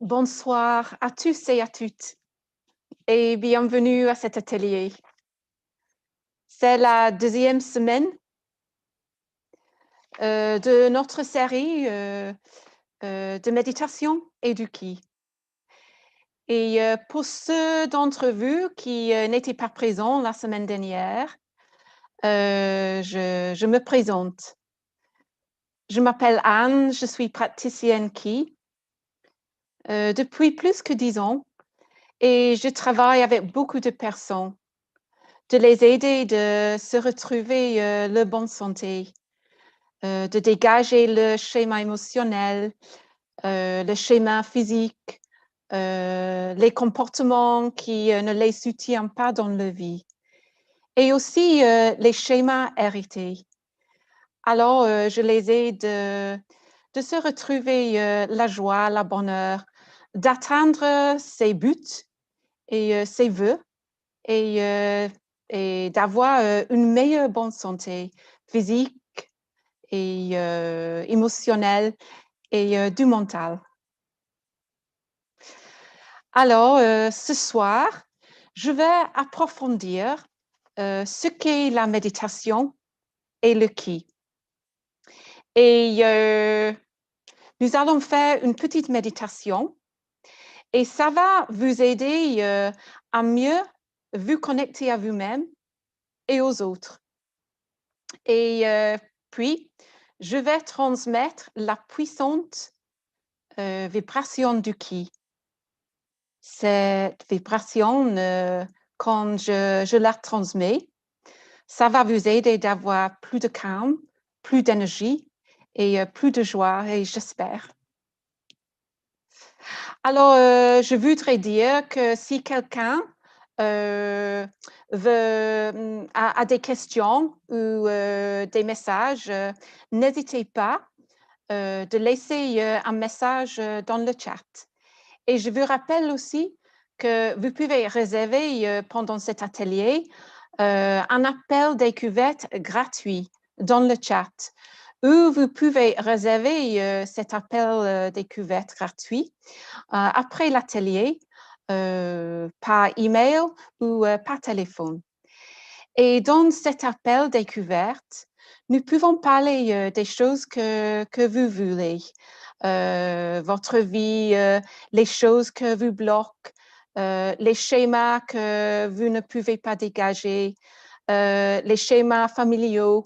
Bonsoir à tous et à toutes et bienvenue à cet atelier. C'est la deuxième semaine de notre série de méditation et du Qi. Et pour ceux d'entre vous qui n'étaient pas présents la semaine dernière, je me présente. Je m'appelle Anne, je suis praticienne Qi depuis plus que 10 ans et je travaille avec beaucoup de personnes, de les aider de se retrouver le bonne santé, de dégager le schéma émotionnel, le schéma physique, les comportements qui ne les soutiennent pas dans leur vie et aussi les schémas hérités. Alors, je les aide de se retrouver la joie, le bonheur, d'atteindre ses buts et ses vœux et d'avoir une meilleure bonne santé physique et émotionnelle et du mental. Alors, ce soir, je vais approfondir ce qu'est la méditation et le Qi. Et nous allons faire une petite méditation et ça va vous aider à mieux vous connecter à vous-même et aux autres. Et puis, je vais transmettre la puissante vibration du Qi. Cette vibration, quand je la transmets, ça va vous aider d'avoir plus de calme, plus d'énergie et plus de joie, et j'espère. Alors, je voudrais dire que si quelqu'un a des questions ou des messages, n'hésitez pas de laisser un message dans le chat. Et je vous rappelle aussi que vous pouvez réserver pendant cet atelier un appel découverte gratuit dans le chat, où vous pouvez réserver cet appel découverte gratuit après l'atelier par email ou par téléphone. Et dans cet appel découverte, nous pouvons parler des choses que vous voulez. Votre vie, les choses que vous bloquent, les schémas que vous ne pouvez pas dégager, les schémas familiaux.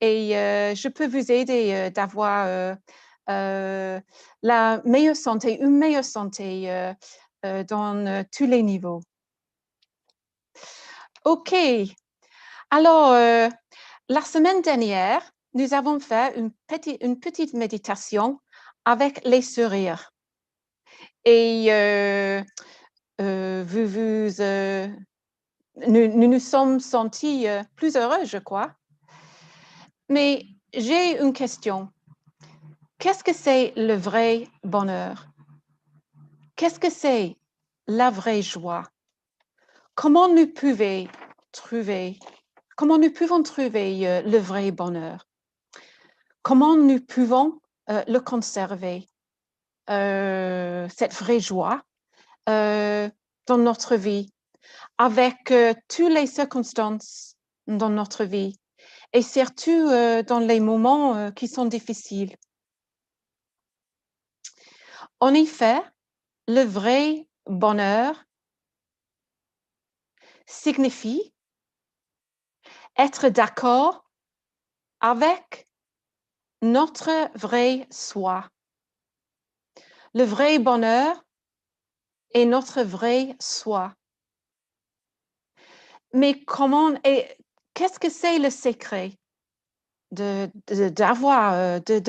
Et je peux vous aider d'avoir la meilleure santé, une meilleure santé dans tous les niveaux. OK. Alors, la semaine dernière, nous avons fait une petite méditation avec les sourires. Et nous nous sommes sentis plus heureux, je crois. Mais j'ai une question. Qu'est-ce que c'est le vrai bonheur? Qu'est-ce que c'est la vraie joie? Comment nous pouvons trouver le vrai bonheur? Comment nous pouvons le conserver, cette vraie joie dans notre vie, avec toutes les circonstances dans notre vie et surtout dans les moments qui sont difficiles. En effet, le vrai bonheur signifie être d'accord avec notre vrai soi. Le vrai bonheur est notre vrai soi. Mais qu'est-ce que c'est le secret de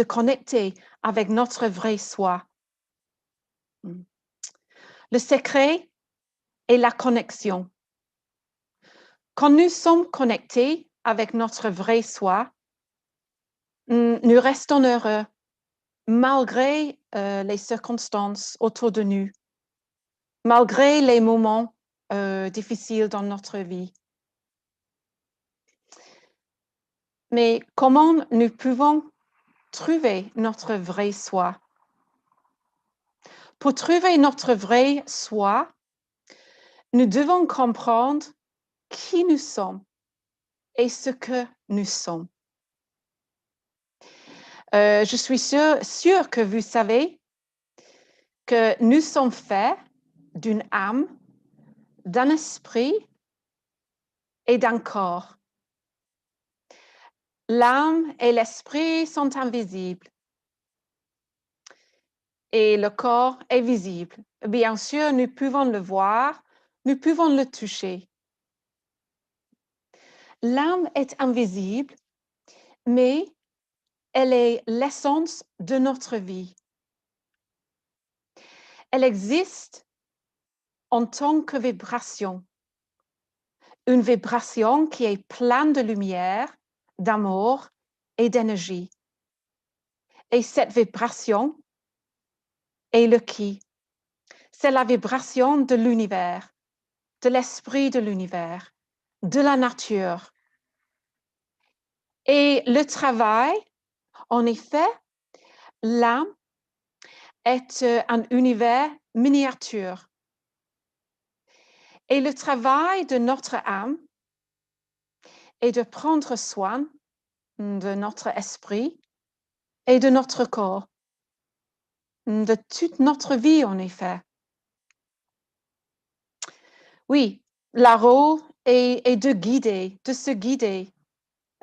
connecter avec notre vrai soi? Le secret est la connexion. Quand nous sommes connectés avec notre vrai soi, nous restons heureux malgré les circonstances autour de nous, malgré les moments difficiles dans notre vie. Mais comment nous pouvons trouver notre vrai soi? Pour trouver notre vrai soi, nous devons comprendre qui nous sommes et ce que nous sommes. Je suis sûre que vous savez que nous sommes faits d'une âme, d'un esprit et d'un corps. L'âme et l'esprit sont invisibles et le corps est visible. Bien sûr, nous pouvons le voir, nous pouvons le toucher. L'âme est invisible, mais elle est l'essence de notre vie. Elle existe en tant que vibration, une vibration qui est pleine de lumière, d'amour et d'énergie. Et cette vibration est le qui. C'est la vibration de l'univers, de l'esprit de l'univers, de la nature. Et le travail, en effet, l'âme est un univers miniature. Et le travail de notre âme est de prendre soin de notre esprit et de notre corps, de toute notre vie, en effet. Oui, la rôle est de se guider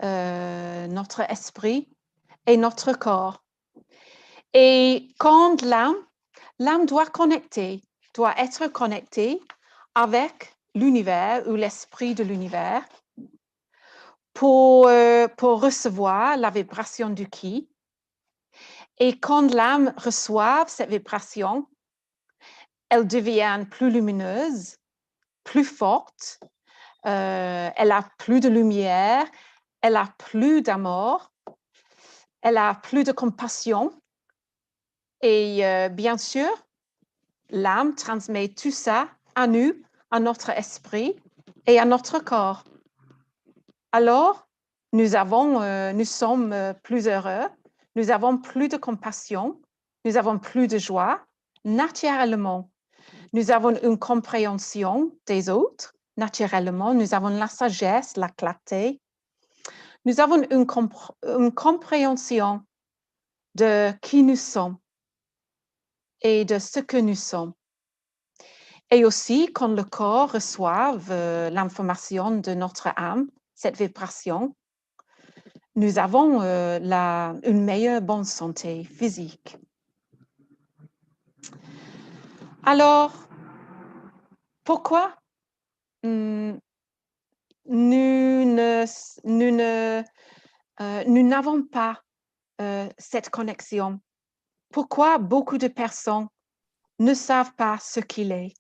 notre esprit et notre corps. Et quand l'âme doit être connectée avec l'univers ou l'esprit de l'univers pour recevoir la vibration du qui. Et quand l'âme reçoit cette vibration, elle devient plus lumineuse, plus forte, elle a plus de lumière, elle a plus d'amour, elle a plus de compassion. Et bien sûr, l'âme transmet tout ça à nous, à notre esprit et à notre corps. Alors, nous sommes plus heureux, nous avons plus de compassion, nous avons plus de joie, naturellement. Nous avons une compréhension des autres, naturellement. Nous avons la sagesse, la clarté. Nous avons une compréhension de qui nous sommes et de ce que nous sommes. Et aussi, quand le corps reçoit l'information de notre âme, cette vibration, nous avons une meilleure bonne santé physique. Alors, pourquoi nous n'avons pas cette connexion? Pourquoi beaucoup de personnes ne savent pas ce qu'il est?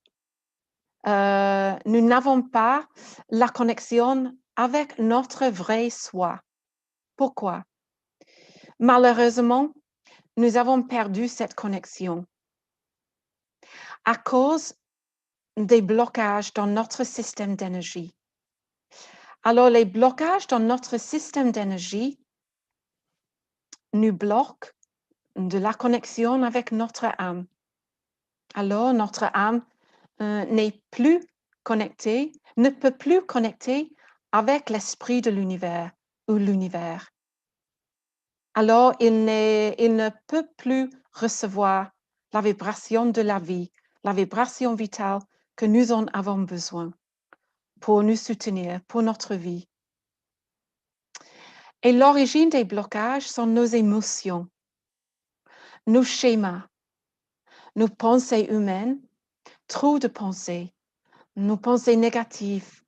Nous n'avons pas la connexion avec notre vrai soi. Pourquoi? Malheureusement, nous avons perdu cette connexion à cause des blocages dans notre système d'énergie. Alors, les blocages dans notre système d'énergie nous bloquent de la connexion avec notre âme. Alors, notre âme n'est plus connectée, ne peut plus connecter avec l'esprit de l'univers ou l'univers. Alors, il ne peut plus recevoir la vibration de la vie, la vibration vitale que nous en avons besoin pour nous soutenir, pour notre vie. Et l'origine des blocages sont nos émotions, nos schémas, nos pensées humaines, trop de pensées, nos pensées négatives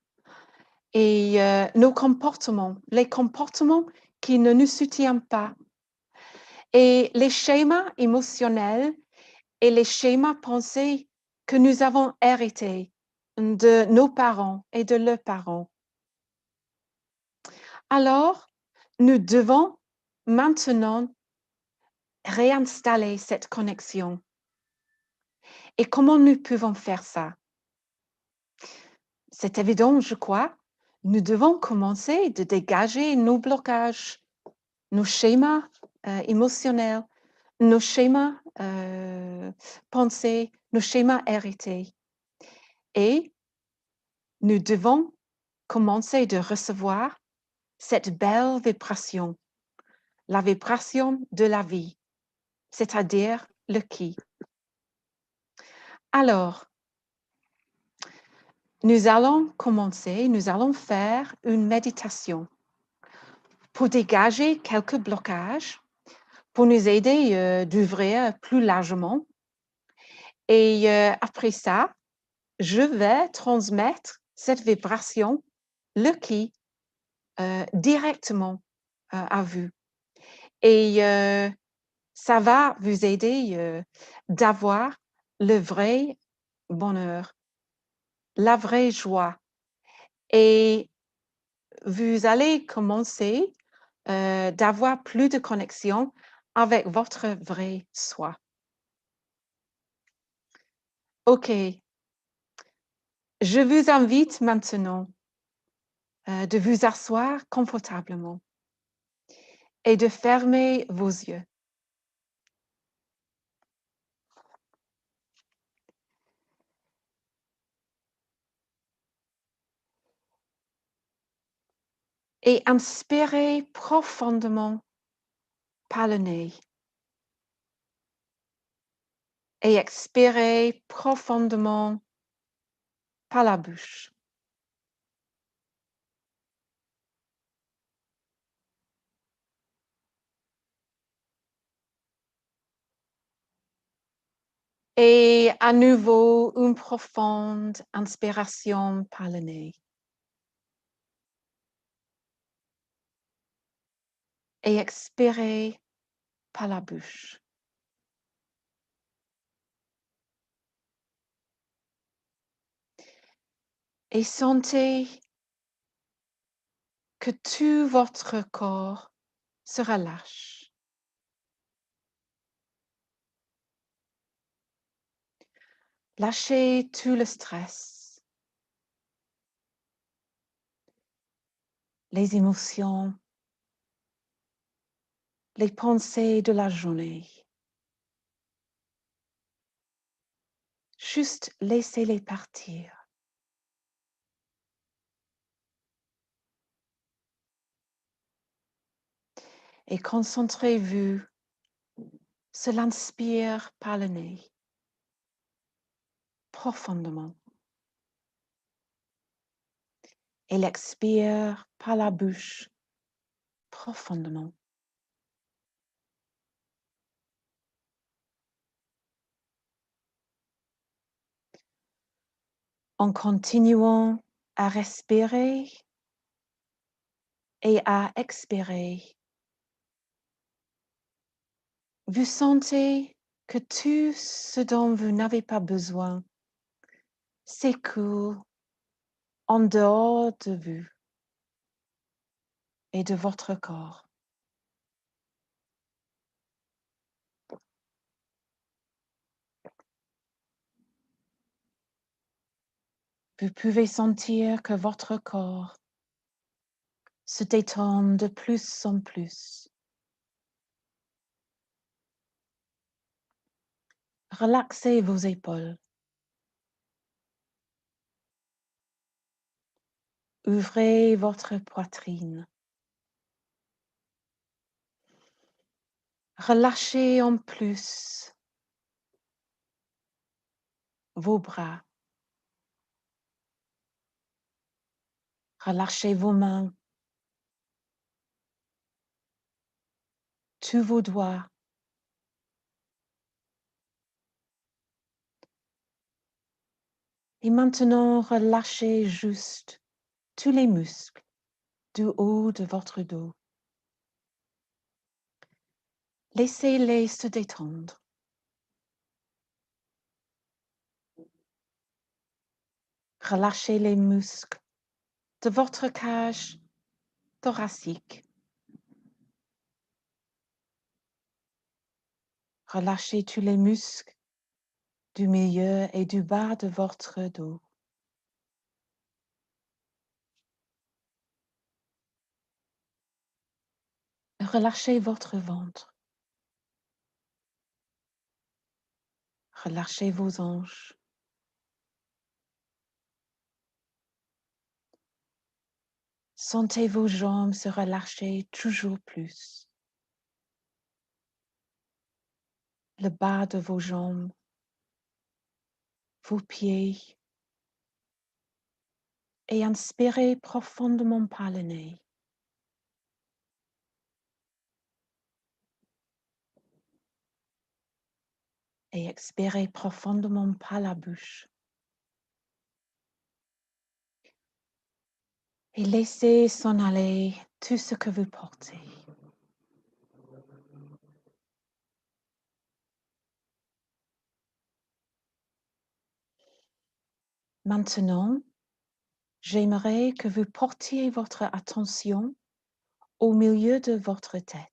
et nos comportements, les comportements qui ne nous soutiennent pas. Et les schémas émotionnels et les schémas pensés que nous avons hérités de nos parents et de leurs parents. Alors, nous devons maintenant réinstaller cette connexion. Et comment nous pouvons faire ça? C'est évident, je crois. Nous devons commencer de dégager nos blocages, nos schémas émotionnels, nos schémas pensés, nos schémas hérités. Et nous devons commencer de recevoir cette belle vibration, la vibration de la vie, c'est-à-dire le qui. Alors, nous allons commencer, nous allons faire une méditation pour dégager quelques blocages, pour nous aider d'ouvrir plus largement. Et après ça, je vais transmettre cette vibration, le qui, directement à vous. Et ça va vous aider d'avoir le vrai bonheur, la vraie joie. Et vous allez commencer d'avoir plus de connexion avec votre vrai soi. OK. Je vous invite maintenant de vous asseoir confortablement et de fermer vos yeux. Et inspirez profondément par le nez. Et expirez profondément par la bouche. Et à nouveau, une profonde inspiration par le nez. Et expirez par la bouche. Et sentez que tout votre corps se relâche. Lâchez tout le stress, les émotions, les pensées de la journée. Juste laissez-les partir. Et concentrez-vous sur l'inspire par le nez, profondément. Et l'expire par la bouche, profondément. En continuant à respirer et à expirer, vous sentez que tout ce dont vous n'avez pas besoin s'écoule en dehors de vous et de votre corps. Vous pouvez sentir que votre corps se détend de plus en plus. Relaxez vos épaules. Ouvrez votre poitrine. Relâchez en plus vos bras. Relâchez vos mains, tous vos doigts. Et maintenant, relâchez juste tous les muscles du haut de votre dos. Laissez-les se détendre. Relâchez les muscles de votre cage thoracique. Relâchez tous les muscles du milieu et du bas de votre dos. Relâchez votre ventre. Relâchez vos hanches. Sentez vos jambes se relâcher toujours plus. Le bas de vos jambes, vos pieds. Et inspirez profondément par le nez. Et expirez profondément par la bouche. Et laissez s'en aller tout ce que vous portez. Maintenant, j'aimerais que vous portiez votre attention au milieu de votre tête.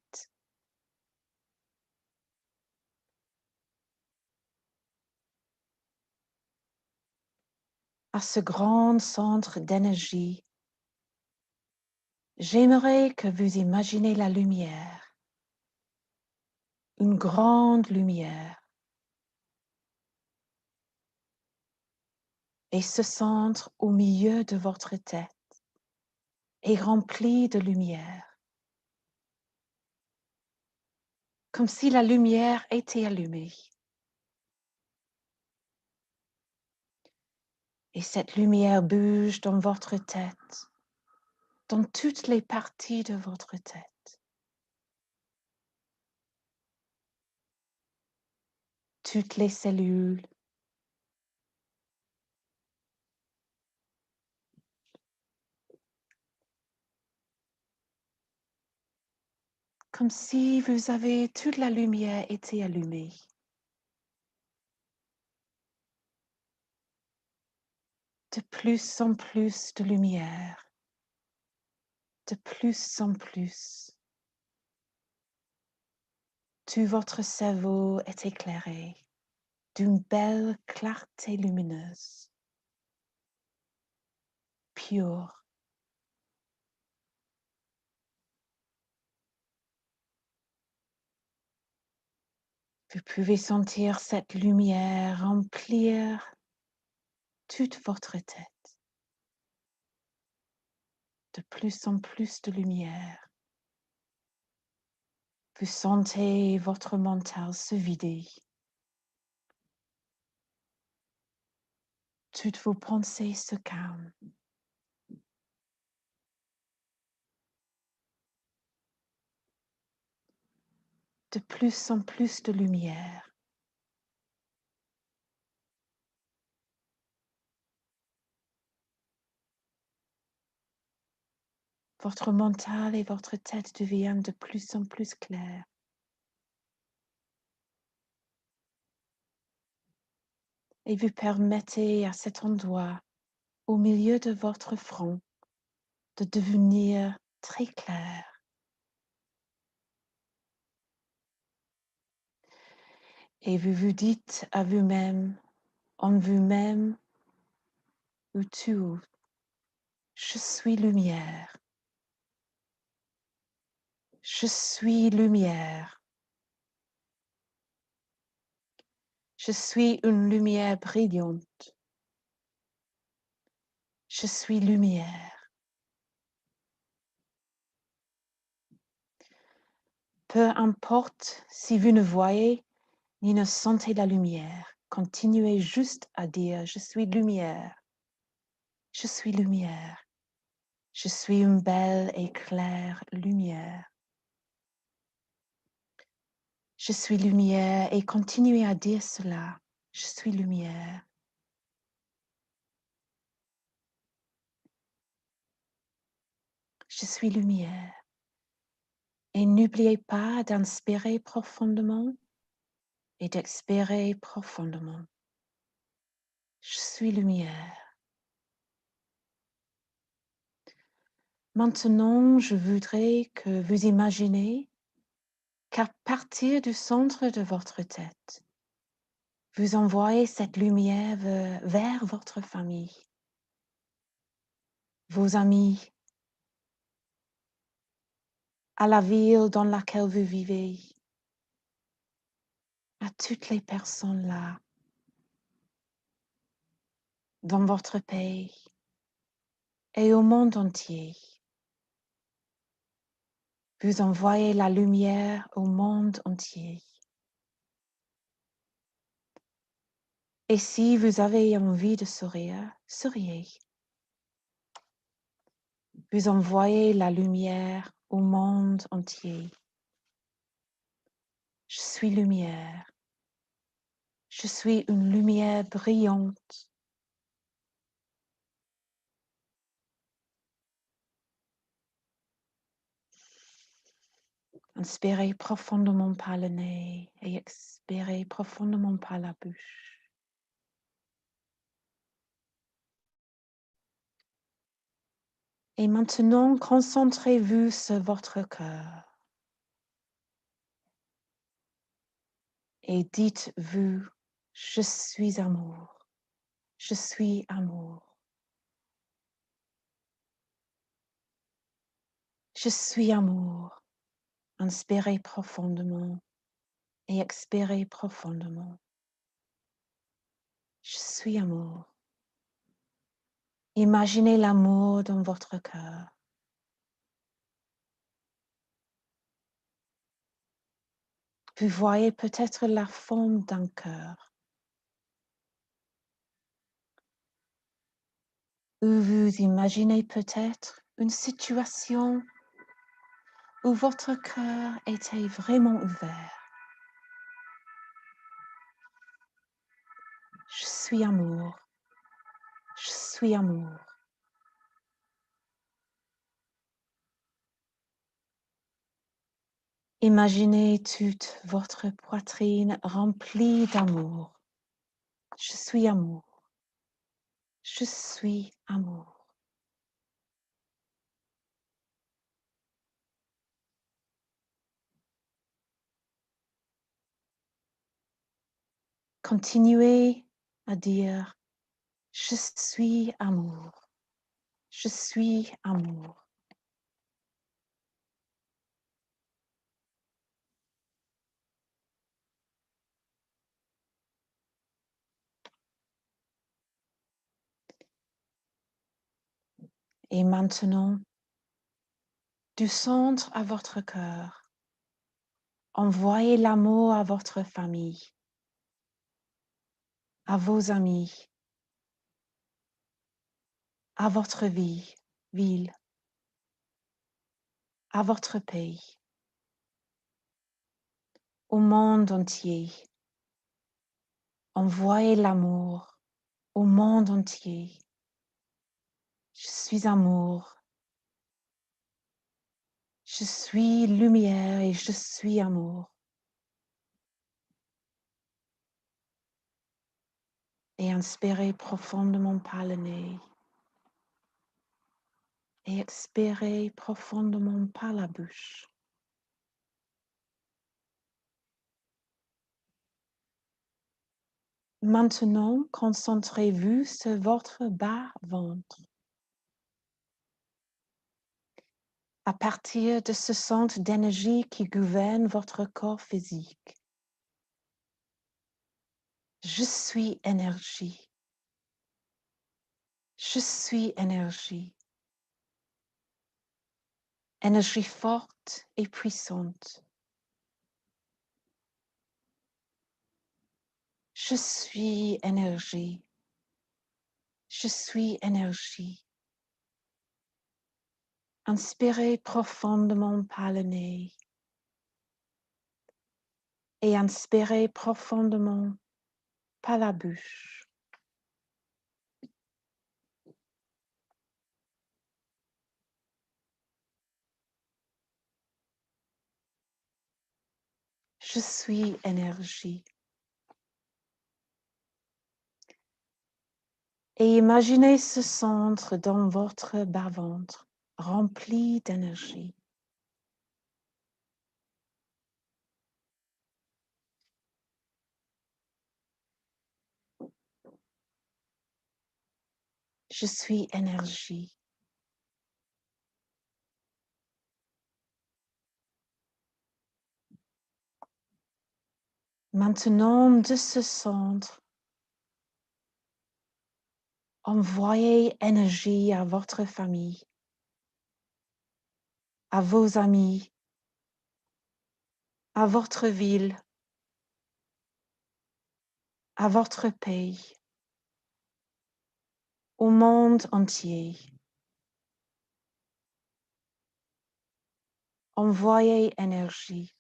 À ce grand centre d'énergie, j'aimerais que vous imaginez la lumière, une grande lumière. Et ce centre au milieu de votre tête est rempli de lumière, comme si la lumière était allumée. Et cette lumière bouge dans votre tête, dans toutes les parties de votre tête. Toutes les cellules, comme si vous avez toute la lumière été allumée. De plus en plus de lumière, de plus en plus. Tout votre cerveau est éclairé d'une belle clarté lumineuse, pure. Vous pouvez sentir cette lumière remplir toute votre tête. De plus en plus de lumière. Vous sentez votre mental se vider. Toutes vos pensées se calment. De plus en plus de lumière. Votre mental et votre tête deviennent de plus en plus clairs. Et vous permettez à cet endroit, au milieu de votre front, de devenir très clair. Et vous vous dites à vous-même, en vous-même, ou tout, je suis lumière. Je suis lumière. Je suis une lumière brillante. Je suis lumière. Peu importe si vous ne voyez ni ne sentez la lumière, continuez juste à dire je suis lumière. Je suis lumière. Je suis une belle et claire lumière. Je suis lumière et continuez à dire cela. Je suis lumière. Je suis lumière. Et n'oubliez pas d'inspirer profondément et d'expirer profondément. Je suis lumière. Maintenant, je voudrais que vous imaginez qu'à partir du centre de votre tête, vous envoyez cette lumière vers votre famille, vos amis, à la ville dans laquelle vous vivez, à toutes les personnes là. dans votre pays et au monde entier. Vous envoyez la lumière au monde entier. Et si vous avez envie de sourire, souriez. Vous envoyez la lumière au monde entier. Je suis lumière. Je suis une lumière brillante. Inspirez profondément par le nez et expirez profondément par la bouche. Et maintenant, concentrez-vous sur votre cœur. Et dites-vous, je suis amour. Je suis amour. Je suis amour. Inspirez profondément et expirez profondément. Je suis amour. Imaginez l'amour dans votre cœur. Vous voyez peut-être la forme d'un cœur. Ou vous imaginez peut-être une situation où votre cœur était vraiment ouvert. Je suis amour. Je suis amour. Imaginez toute votre poitrine remplie d'amour. Je suis amour. Je suis amour. Continuez à dire je suis amour. Je suis amour. Et maintenant, du centre à votre cœur, envoyez l'amour à votre famille, à vos amis, à votre ville, à votre pays, au monde entier. Envoyez l'amour au monde entier. Je suis amour. Je suis lumière et je suis amour. Et inspirez profondément par le nez. Et expirez profondément par la bouche. Maintenant, concentrez-vous sur votre bas-ventre. À partir de ce centre d'énergie qui gouverne votre corps physique. Je suis énergie. Je suis énergie. Énergie forte et puissante. Je suis énergie. Je suis énergie. Inspirez profondément par le nez. Et inspirez profondément par la bouche. Je suis énergie. Et imaginez ce centre dans votre bas-ventre, rempli d'énergie. Je suis énergie. Maintenant, de ce centre, Envoyez énergie à votre famille, à vos amis, à votre ville, à votre pays, au monde entier. Envoyez énergie.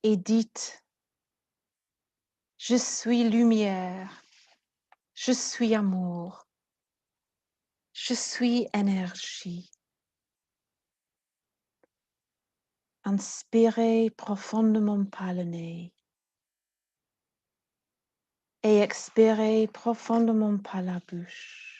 Et dites, je suis lumière, je suis amour, je suis énergie. Inspirez profondément par le nez et expirez profondément par la bouche.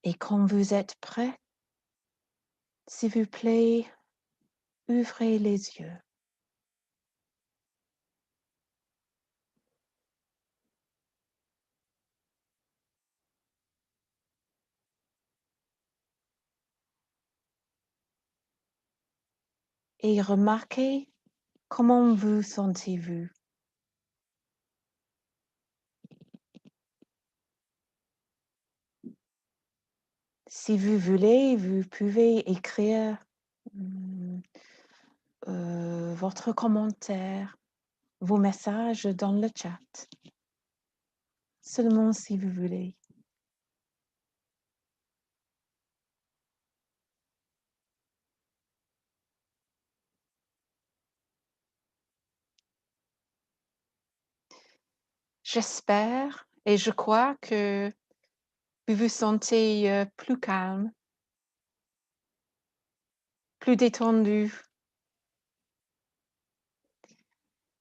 Et quand vous êtes prêt, s'il vous plaît, ouvrez les yeux. Et remarquez comment vous sentez-vous. Si vous voulez, vous pouvez écrire votre commentaire, vos messages dans le chat. Seulement si vous voulez. J'espère et je crois que vous vous sentez plus calme, plus détendu,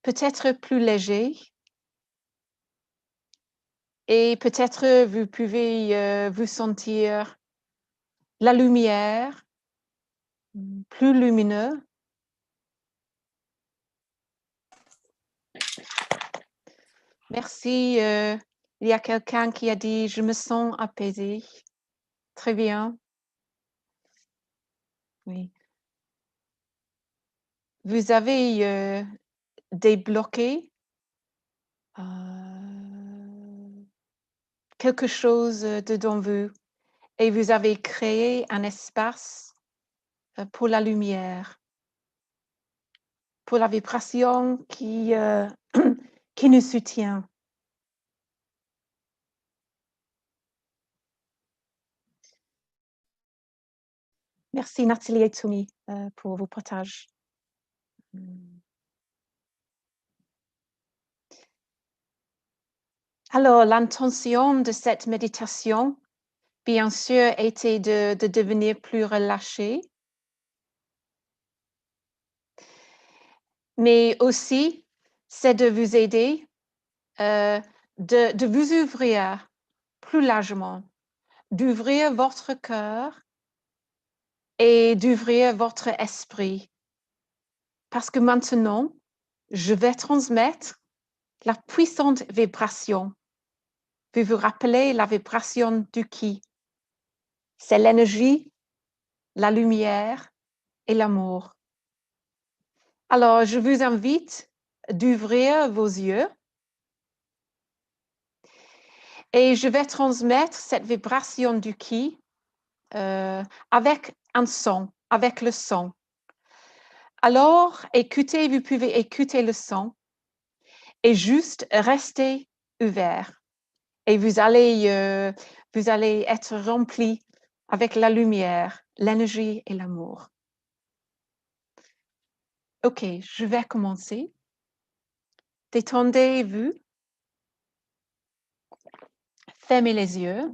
peut-être plus léger. Et peut-être vous pouvez vous sentir la lumière, plus lumineux. Merci. Il y a quelqu'un qui a dit, je me sens apaisée. Très bien. Oui. Vous avez débloqué quelque chose dedans vous et vous avez créé un espace pour la lumière, pour la vibration qui, qui nous soutient. Merci Nathalie et Tony pour vos partages. Alors, l'intention de cette méditation, bien sûr, était de devenir plus relâché, mais aussi, c'est de vous aider, de vous ouvrir plus largement, d'ouvrir votre cœur et d'ouvrir votre esprit. Parce que maintenant, je vais transmettre la puissante vibration. Vous vous rappelez la vibration du qui? C'est l'énergie, la lumière et l'amour. Alors, je vous invite d'ouvrir vos yeux et je vais transmettre cette vibration du qui avec un son, avec le son. Alors, écoutez, vous pouvez écouter le son et juste rester ouvert. Et vous allez être rempli avec la lumière, l'énergie et l'amour. OK, je vais commencer. Détendez-vous. Fermez les yeux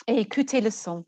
et écoutez le son.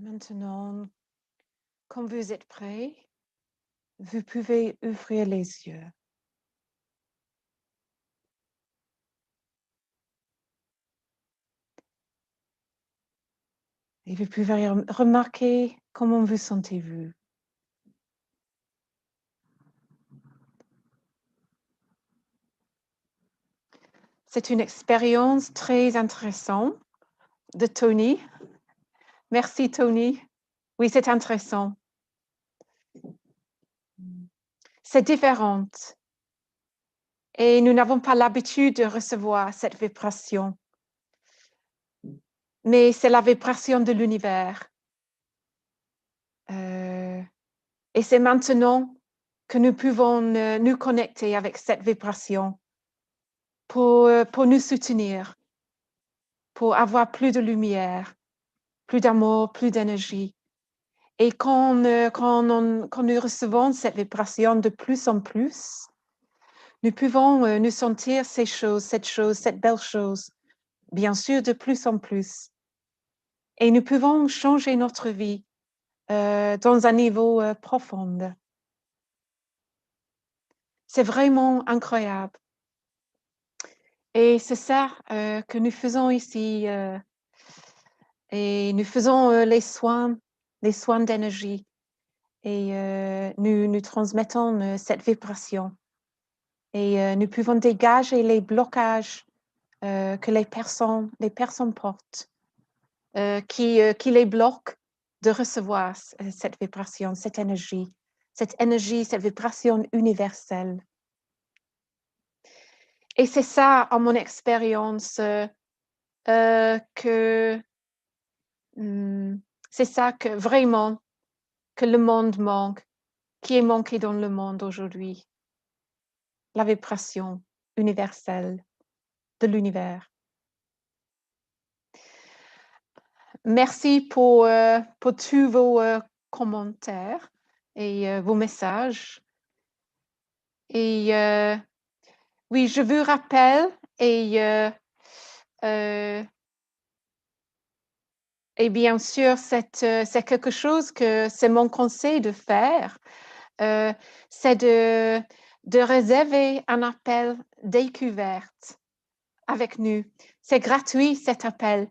Maintenant, quand vous êtes prêt, vous pouvez ouvrir les yeux. Et vous pouvez remarquer comment vous sentez-vous. C'est une expérience très intéressante de Tony. Merci Tony. Oui, c'est intéressant. C'est différent. Et nous n'avons pas l'habitude de recevoir cette vibration. Mais c'est la vibration de l'univers. Et c'est maintenant que nous pouvons nous connecter avec cette vibration pour nous soutenir, pour avoir plus de lumière, plus d'amour, plus d'énergie. Et quand nous recevons cette vibration de plus en plus, nous pouvons nous sentir cette belle chose, bien sûr, de plus en plus. Et nous pouvons changer notre vie dans un niveau profond. C'est vraiment incroyable. Et c'est ça que nous faisons ici. Et nous faisons les soins d'énergie. Et nous transmettons cette vibration. Et nous pouvons dégager les blocages que les personnes portent, qui les bloquent de recevoir cette vibration, cette énergie, cette vibration universelle. Et c'est ça, en mon expérience, que c'est ça que vraiment que le monde manque, qui est manqué dans le monde aujourd'hui. La vibration universelle de l'univers. Merci pour tous vos commentaires et vos messages. Et oui, je vous rappelle et bien sûr, c'est quelque chose que c'est mon conseil de faire, c'est de réserver un appel découverte avec nous. C'est gratuit cet appel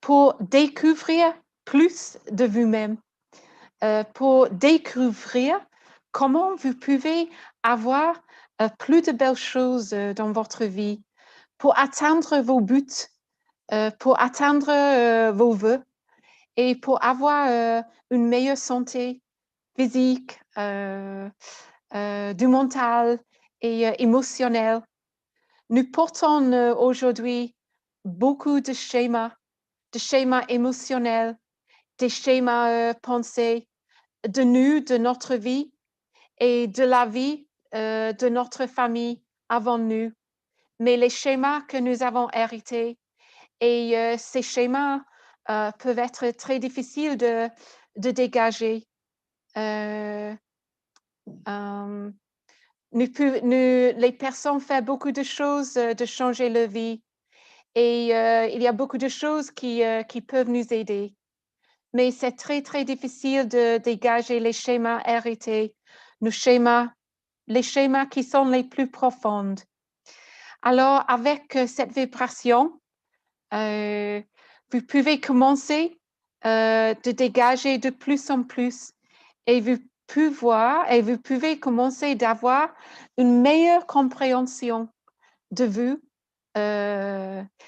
pour découvrir plus de vous-même, pour découvrir comment vous pouvez avoir plus de belles choses dans votre vie, pour atteindre vos buts, pour atteindre vos vœux et pour avoir une meilleure santé physique, du mental et émotionnel. Nous portons aujourd'hui beaucoup de schémas émotionnels, des schémas pensés de nous, de notre vie et de la vie de notre famille avant nous. Mais les schémas que nous avons hérités et ces schémas peuvent être très difficiles de dégager. Les personnes font beaucoup de choses de changer leur vie et il y a beaucoup de choses qui peuvent nous aider. Mais c'est très, très difficile de dégager les schémas hérités, les schémas qui sont les plus profonds. Alors, avec cette vibration, vous pouvez commencer de dégager de plus en plus et vous pouvez commencer d'avoir une meilleure compréhension de vous,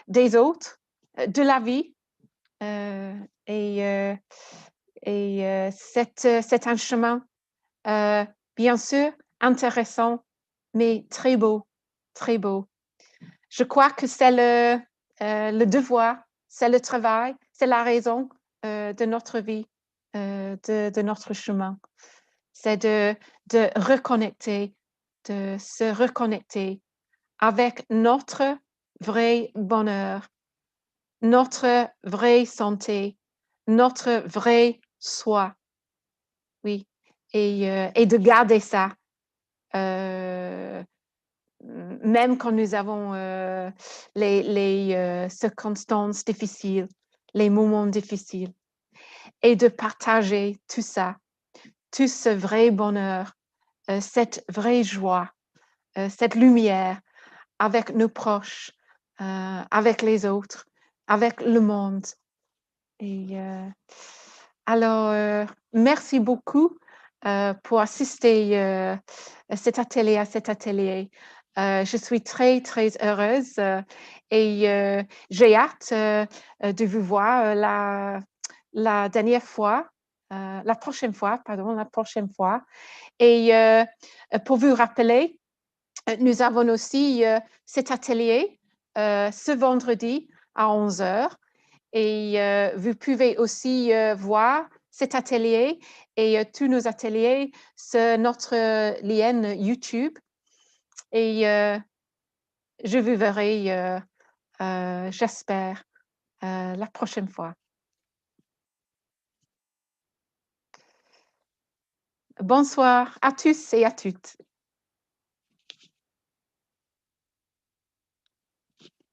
des autres, de la vie. C'est un chemin, bien sûr, intéressant, mais très beau, très beau. Je crois que c'est le devoir, c'est le travail, c'est la raison de notre vie, de notre chemin. C'est de reconnecter, de se reconnecter avec notre vrai bonheur, notre vraie santé, notre vrai soi. Oui, et de garder ça, même quand nous avons les circonstances difficiles, les moments difficiles. et de partager tout ça, tout ce vrai bonheur, cette vraie joie, cette lumière avec nos proches, avec les autres, avec le monde. Et alors, merci beaucoup pour assister à cet atelier. Je suis très, très heureuse et j'ai hâte de vous voir la dernière fois, la prochaine fois, pardon, la prochaine fois. Et pour vous rappeler, nous avons aussi cet atelier ce vendredi à 11 heures. Et vous pouvez aussi voir cet atelier et tous nos ateliers sur notre lien YouTube. Et je vous verrai, j'espère, la prochaine fois. Bonsoir à tous et à toutes.